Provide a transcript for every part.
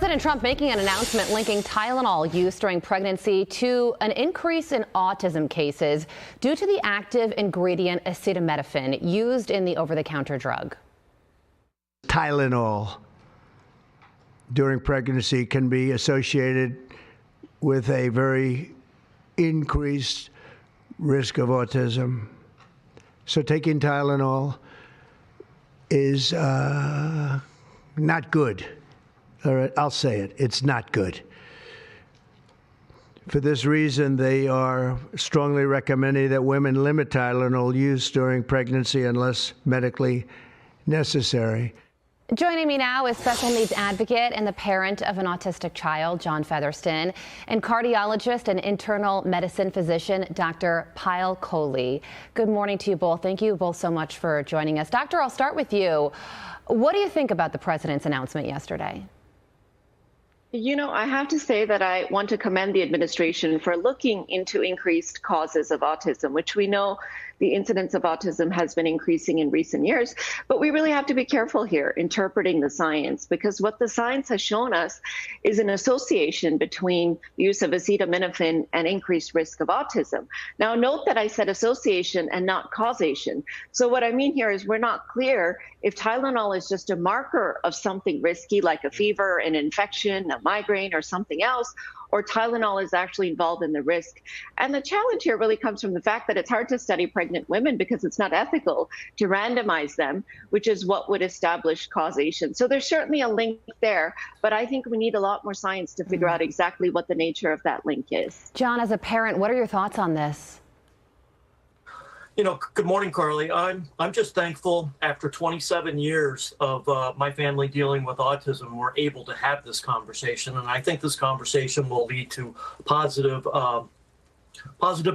President Trump making an announcement linking Tylenol use during pregnancy to an increase in autism cases due to the active ingredient acetaminophen used in the over-the-counter drug. Tylenol during pregnancy can be associated with a very increased risk of autism. So taking Tylenol is not good. All right, I'll say it. It's not good. For this reason, they are strongly recommending that women limit Tylenol use during pregnancy unless medically necessary. Joining me now is special needs advocate and the parent of an autistic child, John Featherston, and cardiologist and internal medicine physician, Dr. Pyle Coley. Good morning to you both. Thank you both so much for joining us. Doctor, I'll start with you. What do you think about the president's announcement yesterday? You know, I have to say that I want to commend the administration for looking into increased causes of autism, which we know the incidence of autism has been increasing in recent years. But we really have to be careful here interpreting the science, because what the science has shown us is an association between the use of acetaminophen and increased risk of autism. Now, note that I said association and not causation. So what I mean here is we're not clear if Tylenol is just a marker of something risky, like a fever, an infection, a migraine, or something else, or Tylenol is actually involved in the risk. And the challenge here really comes from the fact that it's hard to study pregnant women because it's not ethical to randomize them, which is what would establish causation. So there's certainly a link there, but I think we need a lot more science to figure out exactly what the nature of that link is. John, as a parent, what are your thoughts on this? You know, good morning, Carly. I'm just thankful after 27 years of my family dealing with autism, we're able to have this conversation. And I think this conversation will lead to positive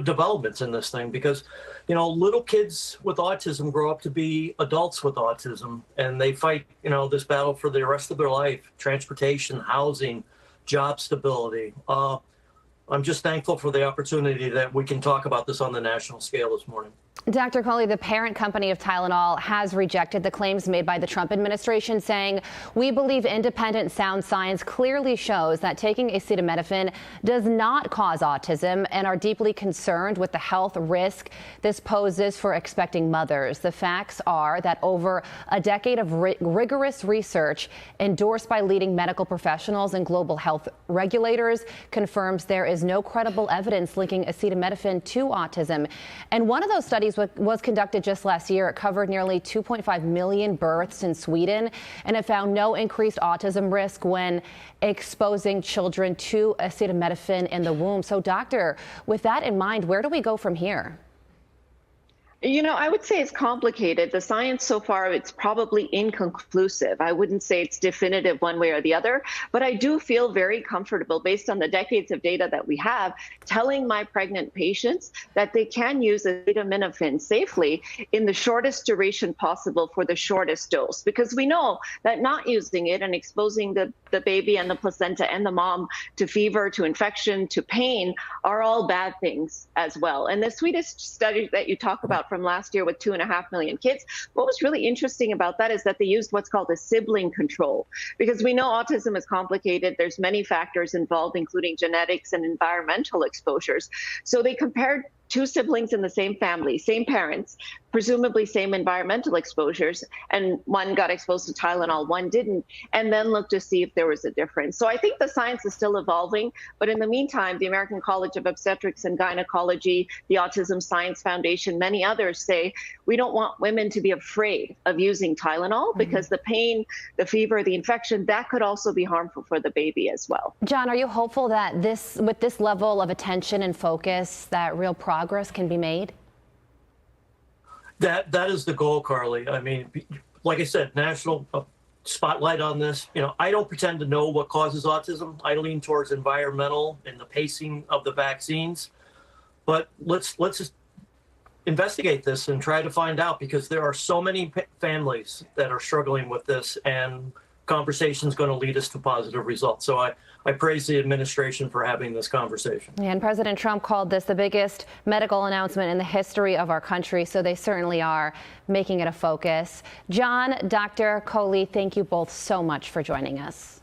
developments in this thing, because, you know, little kids with autism grow up to be adults with autism, and they fight, you know, this battle for the rest of their life: transportation, housing, job stability. I'm just thankful for the opportunity that we can talk about this on the national scale this morning. Dr. Coley, the parent company of Tylenol has rejected the claims made by the Trump administration, saying, "We believe independent sound science clearly shows that taking acetaminophen does not cause autism, and are deeply concerned with the health risk this poses for expecting mothers. The facts are that over a decade of rigorous research endorsed by leading medical professionals and global health regulators confirms there is no credible evidence linking acetaminophen to autism." And one of those studies was conducted just last year. It covered nearly 2.5 million births in Sweden, and it found no increased autism risk when exposing children to acetaminophen in the womb. So, doctor, with that in mind, where do we go from here? You know, I would say it's complicated. The science so far, it's probably inconclusive. I wouldn't say it's definitive one way or the other, but I do feel very comfortable based on the decades of data that we have, telling my pregnant patients that they can use acetaminophen safely in the shortest duration possible for the shortest dose, because we know that not using it and exposing the baby and the placenta and the mom to fever, to infection, to pain are all bad things as well. And the Swedish study that you talk about from last year with 2.5 million kids, what was really interesting about that is that they used what's called a sibling control, because we know autism is complicated. There's many factors involved, including genetics and environmental exposures. So they compared two siblings in the same family, same parents, presumably same environmental exposures, and one got exposed to Tylenol, one didn't, and then looked to see if there was a difference. So I think the science is still evolving, but in the meantime, the American College of Obstetrics and Gynecology, the Autism Science Foundation, many others say we don't want women to be afraid of using Tylenol, because the pain, the fever, the infection, that could also be harmful for the baby as well. John, are you hopeful that with this level of attention and focus, that real progress can be made? That is the goal, Carly. I mean, like I said, national spotlight on this. You know, I don't pretend to know what causes autism. I lean towards environmental and the pacing of the vaccines. But let's just investigate this and try to find out, because there are so many families that are struggling with this, and conversation is going to lead us to positive results. So I praise the administration for having this conversation. And President Trump called this the biggest medical announcement in the history of our country, so they certainly are making it a focus. John, Dr. Coley, thank you both so much for joining us.